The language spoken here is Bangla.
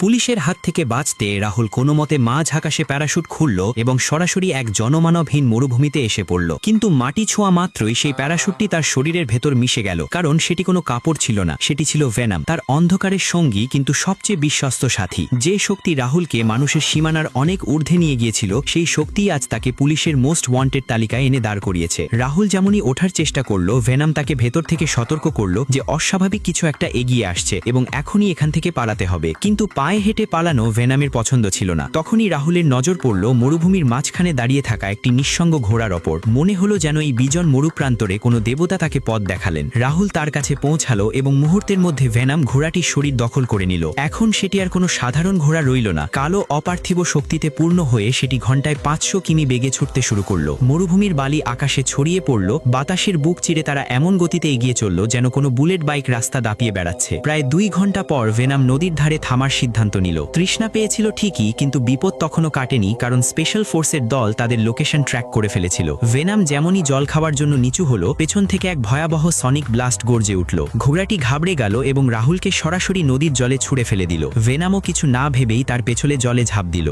পুলিশের হাত থেকে বাঁচতে রাহুল কোনোমতে মাঝ আকাশে প্যারাশুট খুলল এবং সরাসরি এক জনমানবহীন মরুভূমিতে এসে পড়ল। কিন্তু মাটি ছোঁয়া মাত্রই সেই প্যারাশুটটি তার শরীরের ভেতর মিশে গেল, কারণ সেটি কোনো কাপড় ছিল না, সেটি ছিল ভেনাম, তার অন্ধকারের সঙ্গী কিন্তু সবচেয়ে বিশ্বস্ত সাথী। যে শক্তি রাহুলকে মানুষের সীমানার অনেক ঊর্ধ্বে নিয়ে গিয়েছিল, সেই শক্তিই আজ তাকে পুলিশের মোস্ট ওয়ান্টেড তালিকায় এনে দাঁড় করিয়েছে। রাহুল যেমনই ওঠার চেষ্টা করল, ভেনাম তাকে ভেতর থেকে সতর্ক করল যে অস্বাভাবিক কিছু একটা এগিয়ে আসছে এবং এখনই এখান থেকে পালাতে হবে। কিন্তু পায়ে হেঁটে পালানো ভেনামের পছন্দ ছিল না। তখনই রাহুলের নজর পড়ল মরুভূমির মাঝখানে দাঁড়িয়ে থাকা একটি নিঃসঙ্গ ঘোড়ার ওপর। মনে হলো যেন এই বিজন মরুপ্রান্তরে কোনো দেবতা তাকে পথ দেখালেন। রাহুল তার কাছে পৌঁছালো এবং মুহূর্তের মধ্যে ভেনাম ঘোড়াটির শরীর দখল করে নিল। এখন সেটি আর কোনো সাধারণ ঘোড়া রইল না, কালো অপার্থিব শক্তিতে পূর্ণ হয়ে সেটি ঘন্টায় 500 কিমি বেগে ছুটতে শুরু করল। মরুভূমির বালি আকাশে ছড়িয়ে পড়ল, বাতাসের বুক চিরে তারা এমন গতিতে এগিয়ে চলল যেন কোনো বুলেট বাইক রাস্তা দাপিয়ে বেড়াচ্ছে। প্রায় 2 ঘন্টা পর ভেনাম নদীর ধারে থামার সিদ্ধান্ত নিল। তৃষ্ণা পেয়েছিল ঠিকই, কিন্তু বিপদ তখনও কাটেনি, কারণ স্পেশাল ফোর্সের দল তাদের লোকেশন ট্র্যাক করে ফেলেছিল। ভেনাম যেমনই জল খাওয়ার জন্য নিচু হলো, পেছন থেকে এক ভয়াবহ সনিক ব্লাস্ট গর্জে উঠল। ঘোড়াটি ঘাবড়ে গেল এবং রাহুলকে সরাসরি নদীর জলে ছুঁড়ে ফেলে দিল। ভেনামও কিছু না ভেবেই তার পেছনে জলে ঝাঁপ দিল।